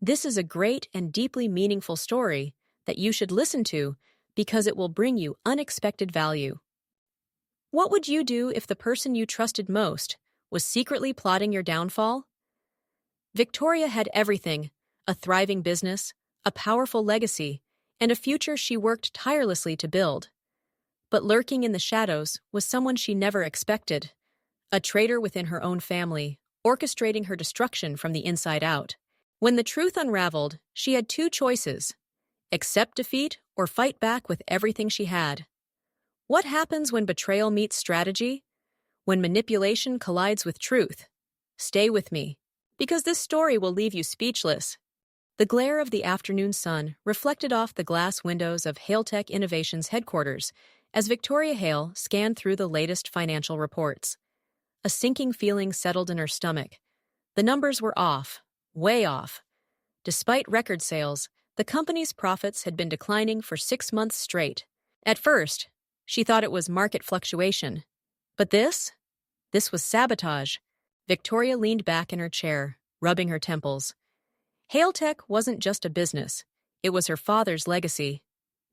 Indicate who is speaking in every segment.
Speaker 1: This is a great and deeply meaningful story that you should listen to because it will bring you unexpected value. What would you do if the person you trusted most was secretly plotting your downfall? Victoria had everything: a thriving business, a powerful legacy, and a future she worked tirelessly to build. But lurking in the shadows was someone she never expected, a traitor within her own family, orchestrating her destruction from the inside out. When the truth unraveled, she had two choices: accept defeat or fight back with everything she had. What happens when betrayal meets strategy? When manipulation collides with truth? Stay with me, because this story will leave you speechless. The glare of the afternoon sun reflected off the glass windows of Haletech Innovations headquarters as Victoria Hale scanned through the latest financial reports. A sinking feeling settled in her stomach. The numbers were off, way off. Despite record sales, the company's profits had been declining for 6 months straight. At first, she thought it was market fluctuation. But this was sabotage. Victoria leaned back in her chair, rubbing her temples. Haletech wasn't just a business. It was her father's legacy.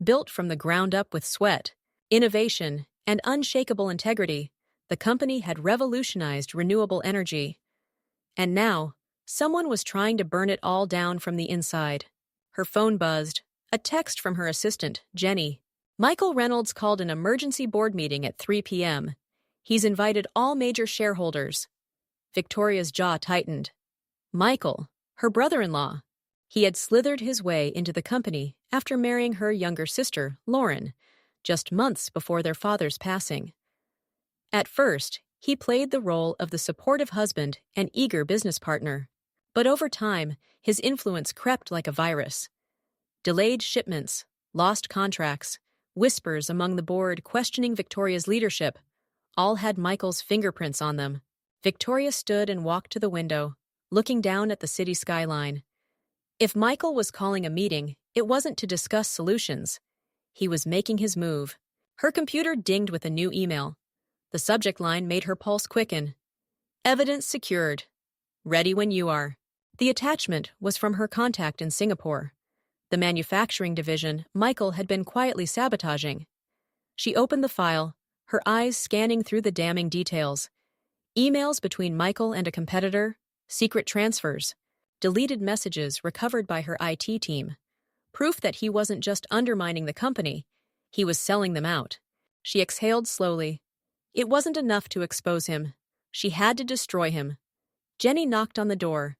Speaker 1: Built from the ground up with sweat, innovation, and unshakable integrity, the company had revolutionized renewable energy. And now, someone was trying to burn it all down from the inside. Her phone buzzed, a text from her assistant, Jenny. Michael Reynolds called an emergency board meeting at 3 p.m. He's invited all major shareholders. Victoria's jaw tightened. Michael, her brother-in-law. He had slithered his way into the company after marrying her younger sister, Lauren, just months before their father's passing. At first, he played the role of the supportive husband and eager business partner. But over time, his influence crept like a virus. Delayed shipments, lost contracts, whispers among the board questioning Victoria's leadership, all had Michael's fingerprints on them. Victoria stood and walked to the window, looking down at the city skyline. If Michael was calling a meeting, it wasn't to discuss solutions. He was making his move. Her computer dinged with a new email. The subject line made her pulse quicken. Evidence secured. Ready when you are. The attachment was from her contact in Singapore, the manufacturing division Michael had been quietly sabotaging. She opened the file, her eyes scanning through the damning details. Emails between Michael and a competitor, secret transfers, deleted messages recovered by her IT team. Proof that he wasn't just undermining the company, he was selling them out. She exhaled slowly. It wasn't enough to expose him. She had to destroy him. Jenny knocked on the door.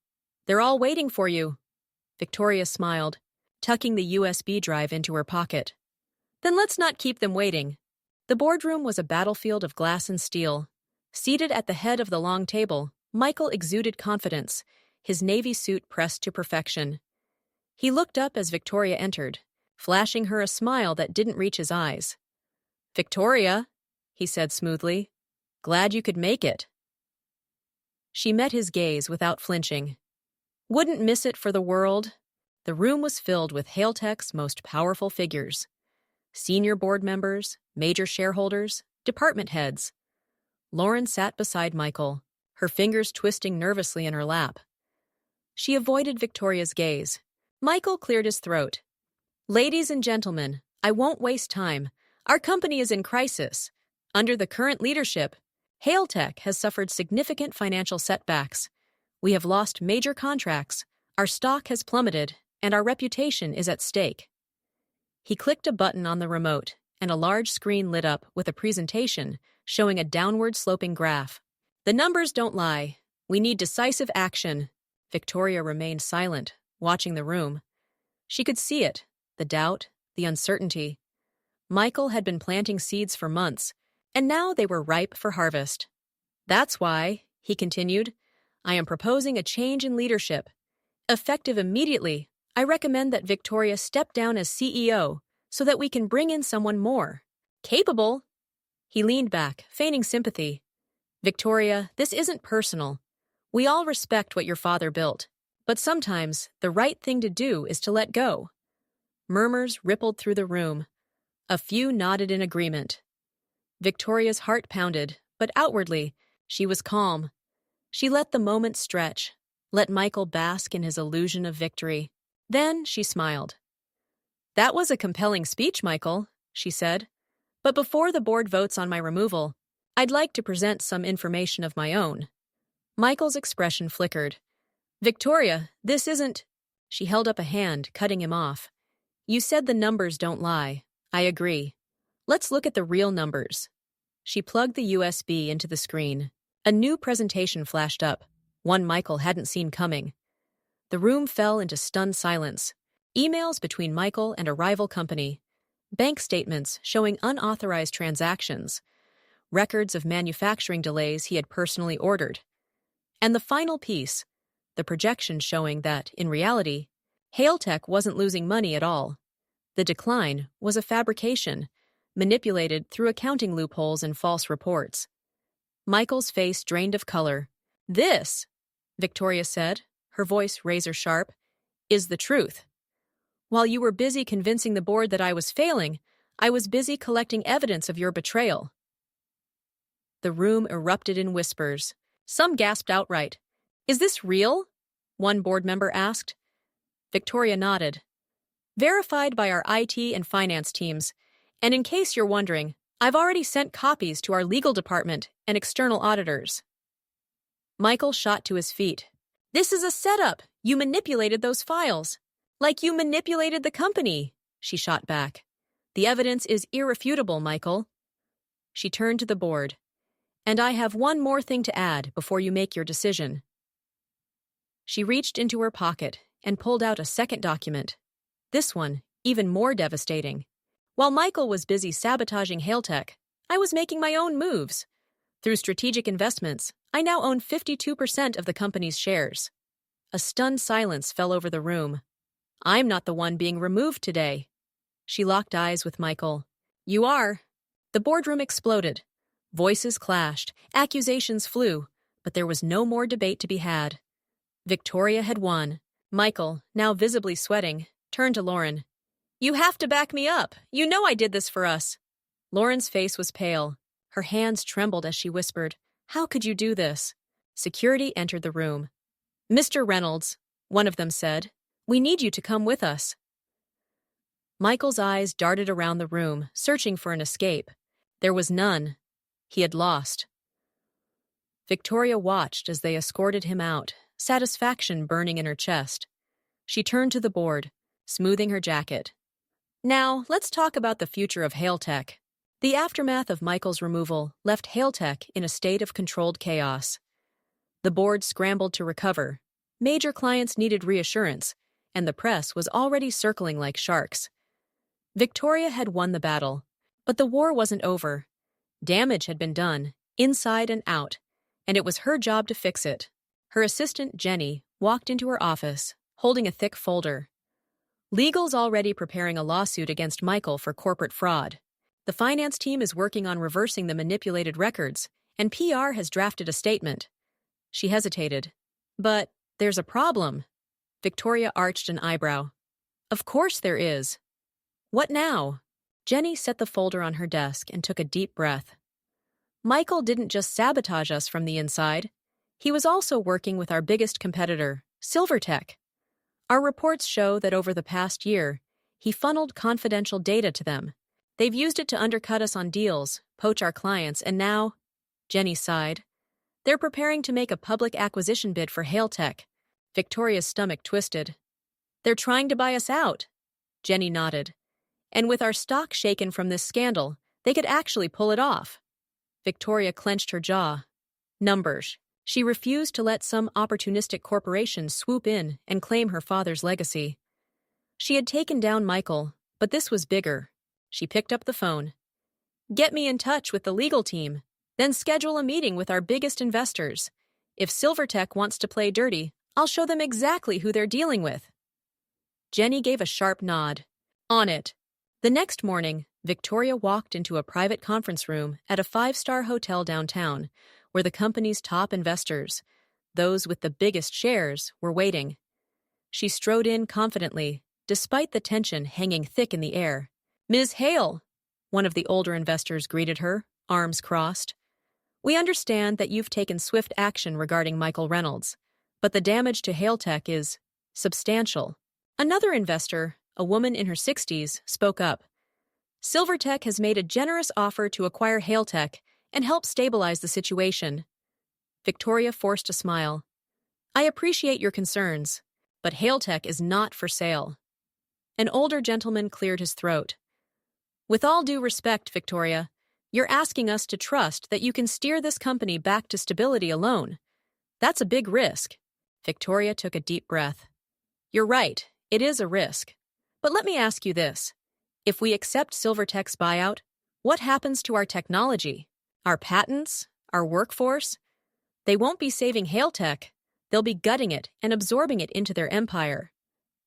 Speaker 1: "They're all waiting for you." Victoria smiled, tucking the USB drive into her pocket. "Then let's not keep them waiting." The boardroom was a battlefield of glass and steel. Seated at the head of the long table, Michael exuded confidence, his navy suit pressed to perfection. He looked up as Victoria entered, flashing her a smile that didn't reach his eyes. "Victoria," he said smoothly, "glad you could make it." She met his gaze without flinching. Wouldn't miss it for the world. The room was filled with Haletech's most powerful figures. Senior board members, major shareholders, department heads. Lauren sat beside Michael, her fingers twisting nervously in her lap. She avoided Victoria's gaze. Michael cleared his throat. "Ladies and gentlemen, I won't waste time. Our company is in crisis. Under the current leadership, Haletech has suffered significant financial setbacks. We have lost major contracts, our stock has plummeted, and our reputation is at stake." He clicked a button on the remote, and a large screen lit up with a presentation showing a downward-sloping graph. "The numbers don't lie. We need decisive action." Victoria remained silent, watching the room. She could see it, the doubt, the uncertainty. Michael had been planting seeds for months, and now they were ripe for harvest. "That's why," he continued, "I am proposing a change in leadership. Effective immediately, I recommend that Victoria step down as CEO so that we can bring in someone more capable." He leaned back, feigning sympathy. "Victoria, this isn't personal. We all respect what your father built, but sometimes the right thing to do is to let go." Murmurs rippled through the room. A few nodded in agreement. Victoria's heart pounded, but outwardly, she was calm. She let the moment stretch. Let Michael bask in his illusion of victory. Then she smiled. "That was a compelling speech, Michael," she said. "But before the board votes on my removal, I'd like to present some information of my own." Michael's expression flickered. "Victoria, this isn't—" She held up a hand, cutting him off. "You said the numbers don't lie. I agree. Let's look at the real numbers." She plugged the USB into the screen. A new presentation flashed up, one Michael hadn't seen coming. The room fell into stunned silence. Emails between Michael and a rival company. Bank statements showing unauthorized transactions. Records of manufacturing delays he had personally ordered. And the final piece, the projection showing that, in reality, Hailtech wasn't losing money at all. The decline was a fabrication, manipulated through accounting loopholes and false reports. Michael's face drained of color. "This," Victoria said, her voice razor-sharp, "is the truth. While you were busy convincing the board that I was failing, I was busy collecting evidence of your betrayal." The room erupted in whispers. Some gasped outright. "Is this real?" one board member asked. Victoria nodded. "Verified by our IT and finance teams. And in case you're wondering, I've already sent copies to our legal department and external auditors." Michael shot to his feet. "This is a setup. You manipulated those files. Like you manipulated the company," she shot back. "The evidence is irrefutable, Michael." She turned to the board. "And I have one more thing to add before you make your decision." She reached into her pocket and pulled out a second document. This one, even more devastating. "While Michael was busy sabotaging Hailtech, I was making my own moves. Through strategic investments, I now own 52% of the company's shares." A stunned silence fell over the room. "I'm not the one being removed today." She locked eyes with Michael. "You are." The boardroom exploded. Voices clashed, accusations flew, but there was no more debate to be had. Victoria had won. Michael, now visibly sweating, turned to Lauren. "You have to back me up. You know I did this for us." Lauren's face was pale. Her hands trembled as she whispered, "How could you do this?" Security entered the room. "Mr. Reynolds," one of them said, "we need you to come with us." Michael's eyes darted around the room, searching for an escape. There was none. He had lost. Victoria watched as they escorted him out, satisfaction burning in her chest. She turned to the board, smoothing her jacket. "Now, let's talk about the future of Hailtech." The aftermath of Michael's removal left Hailtech in a state of controlled chaos. The board scrambled to recover. Major clients needed reassurance, and the press was already circling like sharks. Victoria had won the battle, but the war wasn't over. Damage had been done, inside and out, and it was her job to fix it. Her assistant, Jenny, walked into her office, holding a thick folder. Legal's already preparing a lawsuit against Michael for corporate fraud. The finance team is working on reversing the manipulated records, and PR has drafted a statement. She hesitated. "But there's a problem." Victoria arched an eyebrow. "Of course there is." "What now?" Jenny set the folder on her desk and took a deep breath. "Michael didn't just sabotage us from the inside. He was also working with our biggest competitor, Silvertech. Our reports show that over the past year, he funneled confidential data to them. They've used it to undercut us on deals, poach our clients, and now—" Jenny sighed. "They're preparing to make a public acquisition bid for Hailtech." Victoria's stomach twisted. "They're trying to buy us out." Jenny nodded. "And with our stock shaken from this scandal, they could actually pull it off." Victoria clenched her jaw. Numbers. She refused to let some opportunistic corporation swoop in and claim her father's legacy. She had taken down Michael, but this was bigger. She picked up the phone. "Get me in touch with the legal team, then schedule a meeting with our biggest investors. If Silvertech wants to play dirty, I'll show them exactly who they're dealing with." Jenny gave a sharp nod. "On it." The next morning, Victoria walked into a private conference room at a 5-star hotel downtown, where the company's top investors, those with the biggest shares, were waiting. She strode in confidently, despite the tension hanging thick in the air. "Ms. Hale," one of the older investors greeted her, arms crossed. "We understand that you've taken swift action regarding Michael Reynolds, but the damage to Hailtech is substantial. Another investor, a woman in her 60s, spoke up. Silvertech has made a generous offer to acquire Hailtech and help stabilize the situation. Victoria forced a smile. I appreciate your concerns, but Hailtech is not for sale. An older gentleman cleared his throat. With all due respect, Victoria, you're asking us to trust that you can steer this company back to stability alone. That's a big risk. Victoria took a deep breath. You're right, it is a risk. But let me ask you this. If we accept Silvertech's buyout, what happens to our technology? Our patents? Our workforce? They won't be saving Hailtech. They'll be gutting it and absorbing it into their empire.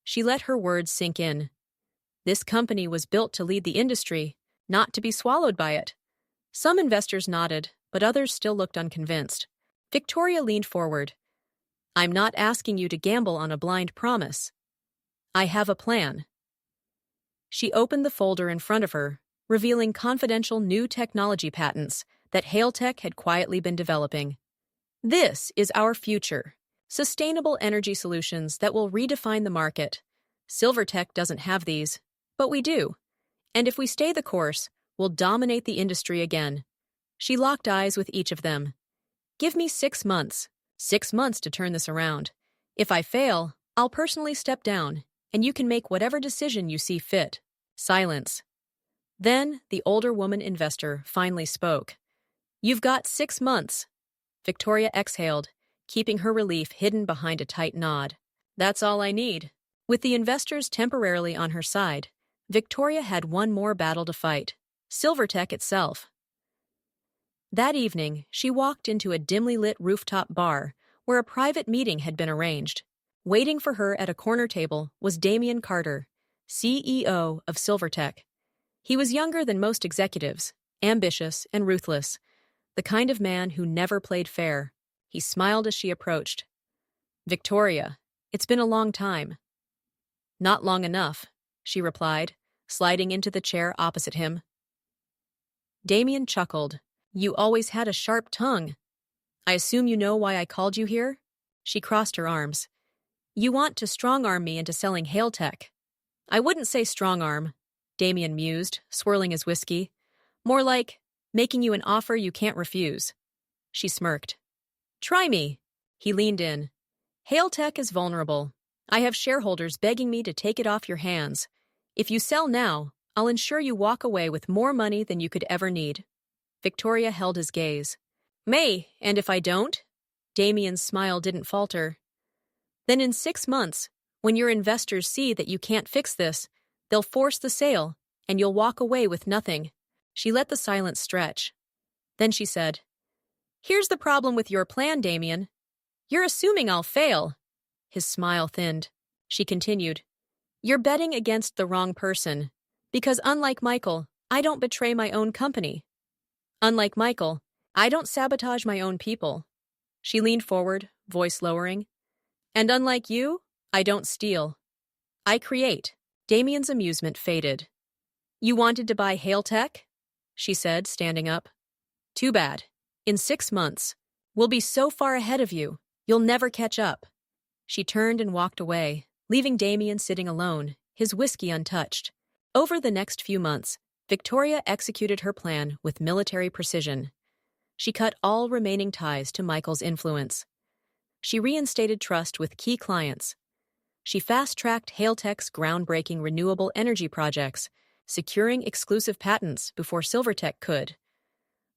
Speaker 1: She let her words sink in. This company was built to lead the industry, not to be swallowed by it. Some investors nodded, but others still looked unconvinced. Victoria leaned forward. I'm not asking you to gamble on a blind promise. I have a plan. She opened the folder in front of her, revealing confidential new technology patents that Hailtech had quietly been developing. This is our future. Sustainable energy solutions that will redefine the market. Silvertech doesn't have these, but we do. And if we stay the course, we'll dominate the industry again. She locked eyes with each of them. Give me 6 months. 6 months to turn this around. If I fail, I'll personally step down, and you can make whatever decision you see fit. Silence. Then the older woman investor finally spoke. You've got 6 months. Victoria exhaled, keeping her relief hidden behind a tight nod. That's all I need. With the investors temporarily on her side, Victoria had one more battle to fight. Silvertech itself. That evening, she walked into a dimly lit rooftop bar where a private meeting had been arranged. Waiting for her at a corner table was Damian Carter, CEO of Silvertech. He was younger than most executives, ambitious and ruthless, the kind of man who never played fair. He smiled as she approached. Victoria, it's been a long time. Not long enough, she replied, sliding into the chair opposite him. Damian chuckled. You always had a sharp tongue. I assume you know why I called you here? She crossed her arms. You want to strong-arm me into selling Hailtech. I wouldn't say strong-arm, Damian mused, swirling his whiskey. More like making you an offer you can't refuse. She smirked. Try me. He leaned in. Hailtech is vulnerable. I have shareholders begging me to take it off your hands. If you sell now, I'll ensure you walk away with more money than you could ever need. Victoria held his gaze. And if I don't? Damian's smile didn't falter. Then in 6 months, when your investors see that you can't fix this, they'll force the sale, and you'll walk away with nothing. She let the silence stretch. Then she said, Here's the problem with your plan, Damian. You're assuming I'll fail. His smile thinned. She continued, You're betting against the wrong person, because unlike Michael, I don't betray my own company. Unlike Michael, I don't sabotage my own people. She leaned forward, voice lowering. And unlike you, I don't steal. I create. Damian's amusement faded. You wanted to buy Hailtech? She said, standing up. Too bad. In 6 months, we'll be so far ahead of you, you'll never catch up. She turned and walked away, leaving Damian sitting alone, his whiskey untouched. Over the next few months, Victoria executed her plan with military precision. She cut all remaining ties to Michael's influence. She reinstated trust with key clients. She fast-tracked Hailtech's groundbreaking renewable energy projects, securing exclusive patents before Silvertech could.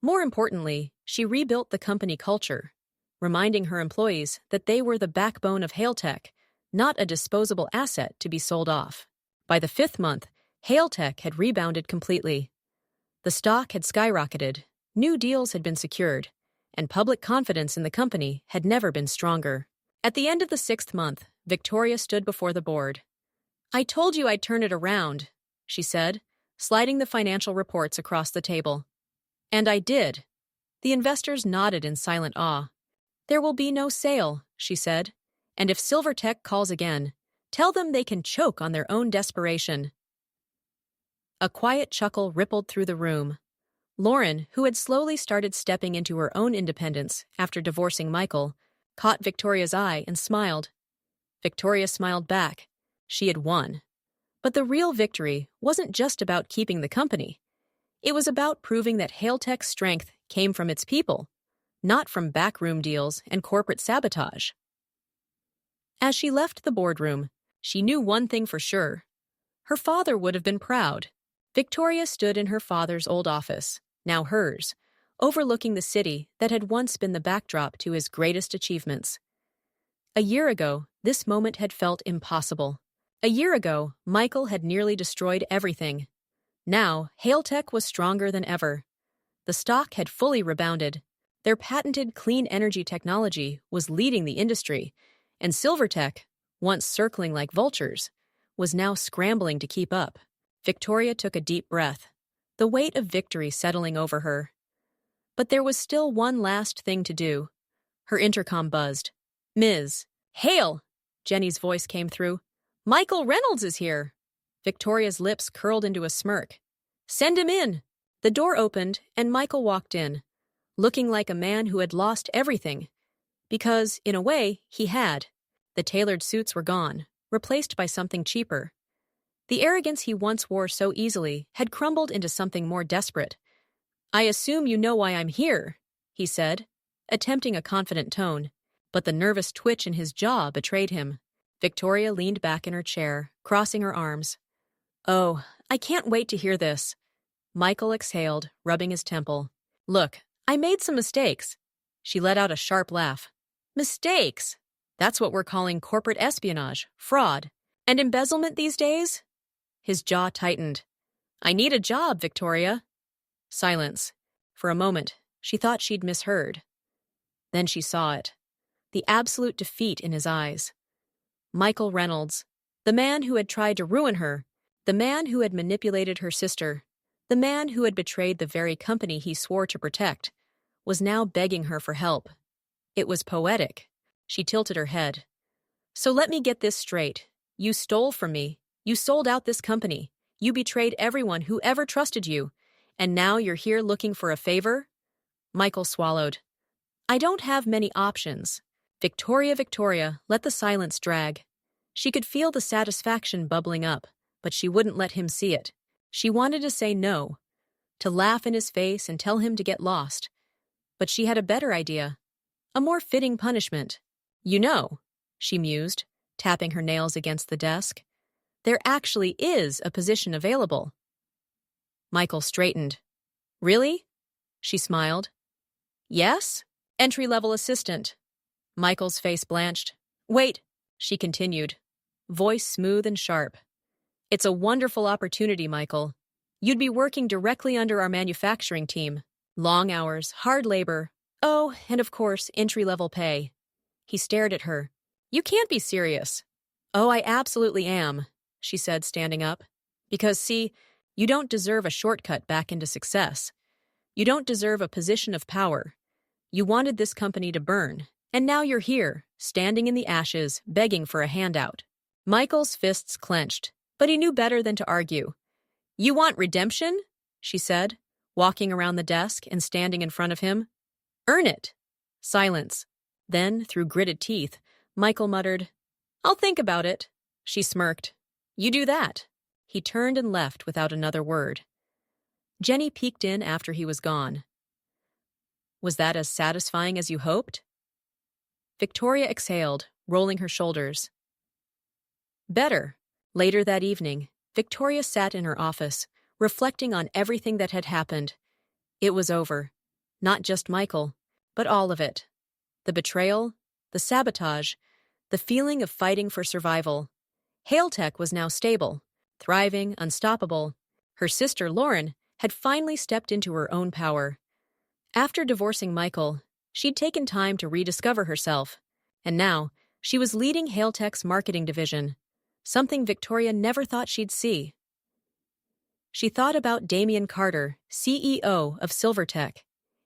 Speaker 1: More importantly, she rebuilt the company culture, reminding her employees that they were the backbone of Hailtech, not a disposable asset to be sold off. By the 5th month, Hailtech had rebounded completely. The stock had skyrocketed, new deals had been secured, and public confidence in the company had never been stronger. At the end of the 6th month, Victoria stood before the board. I told you I'd turn it around, she said, sliding the financial reports across the table. And I did. The investors nodded in silent awe. There will be no sale, she said, and if Silvertech calls again, tell them they can choke on their own desperation. A quiet chuckle rippled through the room. Lauren, who had slowly started stepping into her own independence after divorcing Michael, caught Victoria's eye and smiled. Victoria smiled back. She had won. But the real victory wasn't just about keeping the company. It was about proving that Hailtech's strength came from its people, not from backroom deals and corporate sabotage. As she left the boardroom, she knew one thing for sure. Her father would have been proud. Victoria stood in her father's old office, now hers, overlooking the city that had once been the backdrop to his greatest achievements. A year ago, this moment had felt impossible. A year ago, Michael had nearly destroyed everything. Now, Hailtech was stronger than ever. The stock had fully rebounded. Their patented clean energy technology was leading the industry, and Silvertech, once circling like vultures, was now scrambling to keep up. Victoria took a deep breath, the weight of victory settling over her. But there was still one last thing to do. Her intercom buzzed. "Ms. Hale!" Jenny's voice came through. "Michael Reynolds is here!" Victoria's lips curled into a smirk. "Send him in!" The door opened, and Michael walked in, looking like a man who had lost everything. Because, in a way, he had. The tailored suits were gone, replaced by something cheaper. The arrogance he once wore so easily had crumbled into something more desperate. "I assume you know why I'm here," he said, attempting a confident tone, but the nervous twitch in his jaw betrayed him. Victoria leaned back in her chair, crossing her arms. "Oh, I can't wait to hear this." Michael exhaled, rubbing his temple. "Look, I made some mistakes." She let out a sharp laugh. "Mistakes? That's what we're calling corporate espionage, fraud, and embezzlement these days?" His jaw tightened. "I need a job, Victoria." Silence. For a moment, she thought she'd misheard. Then she saw it. The absolute defeat in his eyes. Michael Reynolds, the man who had tried to ruin her, the man who had manipulated her sister, the man who had betrayed the very company he swore to protect, was now begging her for help. It was poetic. She tilted her head. "So let me get this straight. You stole from me. You sold out this company. You betrayed everyone who ever trusted you. And now you're here looking for a favor?" Michael swallowed. "I don't have many options." Victoria, let the silence drag. She could feel the satisfaction bubbling up, but she wouldn't let him see it. She wanted to say no, to laugh in his face and tell him to get lost. But she had a better idea, a more fitting punishment. "You know," she mused, tapping her nails against the desk, "there actually is a position available." Michael straightened. "Really?" She smiled. "Yes? Entry-level assistant." Michael's face blanched. "Wait," she continued, voice smooth and sharp. "It's a wonderful opportunity, Michael. You'd be working directly under our manufacturing team. Long hours, hard labor. Oh, and of course, entry-level pay." He stared at her. "You can't be serious." "Oh, I absolutely am," she said, standing up. "Because, see, you don't deserve a shortcut back into success. You don't deserve a position of power. You wanted this company to burn, and now you're here, standing in the ashes, begging for a handout." Michael's fists clenched, but he knew better than to argue. "You want redemption?" she said, walking around the desk and standing in front of him. "Earn it." Silence. Then, through gritted teeth, Michael muttered, "I'll think about it." She smirked. "You do that." He turned and left without another word. Jenny peeked in after he was gone. "Was that as satisfying as you hoped?" Victoria exhaled, rolling her shoulders. "Better." Later that evening, Victoria sat in her office, reflecting on everything that had happened. It was over. Not just Michael, but all of it. The betrayal, the sabotage, the feeling of fighting for survival. Hailtech was now stable, thriving, unstoppable. Her sister, Lauren, had finally stepped into her own power. After divorcing Michael, she'd taken time to rediscover herself, and now she was leading Hailtech's marketing division, something Victoria never thought she'd see. She thought about Damian Carter, CEO of Silvertech.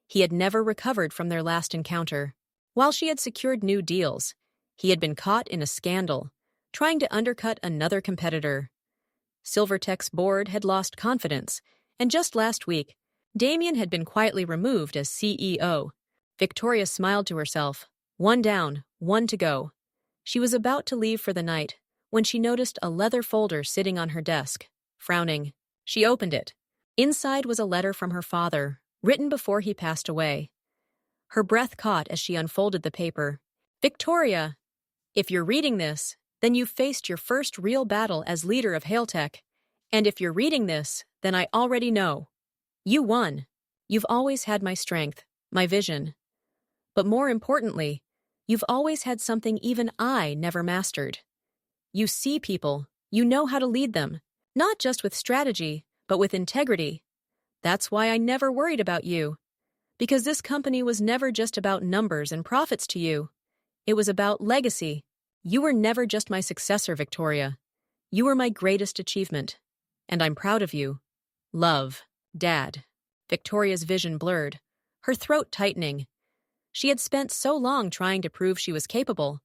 Speaker 1: He had never recovered from their last encounter. While she had secured new deals, he had been caught in a scandal, trying to undercut another competitor. Silvertech's board had lost confidence, and just last week, Damian had been quietly removed as CEO. Victoria smiled to herself. One down, one to go. She was about to leave for the night when she noticed a leather folder sitting on her desk. Frowning, she opened it. Inside was a letter from her father, written before he passed away. Her breath caught as she unfolded the paper. Victoria, if you're reading this, then you've faced your first real battle as leader of Hailtech. And if you're reading this, then I already know. You won. You've always had my strength, my vision. But more importantly, you've always had something even I never mastered. You see people, you know how to lead them, not just with strategy, but with integrity. That's why I never worried about you. Because this company was never just about numbers and profits to you. It was about legacy. You were never just my successor, Victoria. You were my greatest achievement. And I'm proud of you. Love, Dad. Victoria's vision blurred, her throat tightening. She had spent so long trying to prove she was capable,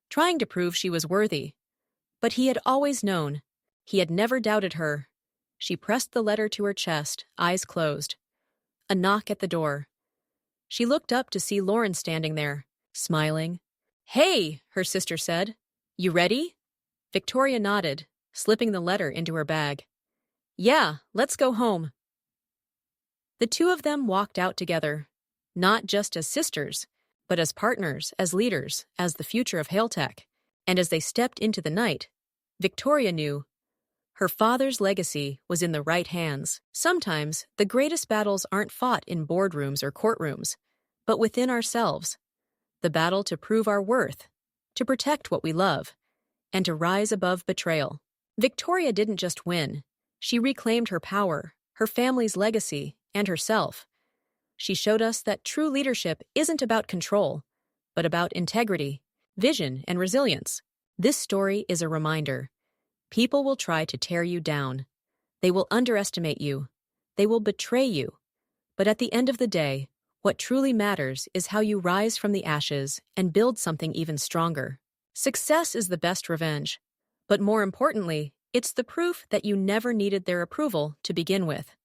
Speaker 1: trying to prove she was worthy. But he had always known. He had never doubted her. She pressed the letter to her chest, eyes closed. A knock at the door. She looked up to see Lauren standing there, smiling. Hey, her sister said. You ready? Victoria nodded, slipping the letter into her bag. Yeah, let's go home. The two of them walked out together, not just as sisters, but as partners, as leaders, as the future of Hailtech. And as they stepped into the night, Victoria knew her father's legacy was in the right hands. Sometimes, the greatest battles aren't fought in boardrooms or courtrooms, but within ourselves. The battle to prove our worth, to protect what we love, and to rise above betrayal. Victoria didn't just win. She reclaimed her power, her family's legacy, and herself. She showed us that true leadership isn't about control, but about integrity, vision, and resilience. This story is a reminder. People will try to tear you down. They will underestimate you. They will betray you. But at the end of the day, what truly matters is how you rise from the ashes and build something even stronger. Success is the best revenge. But more importantly, it's the proof that you never needed their approval to begin with.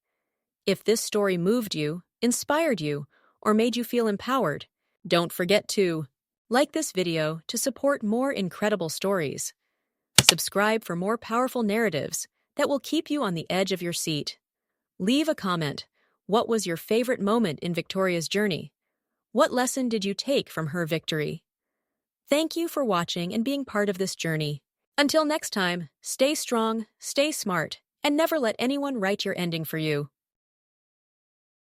Speaker 1: If this story moved you, inspired you, or made you feel empowered, don't forget to like this video to support more incredible stories. Subscribe for more powerful narratives that will keep you on the edge of your seat. Leave a comment. What was your favorite moment in Victoria's journey? What lesson did you take from her victory? Thank you for watching and being part of this journey. Until next time, stay strong, stay smart, and never let anyone write your ending for you.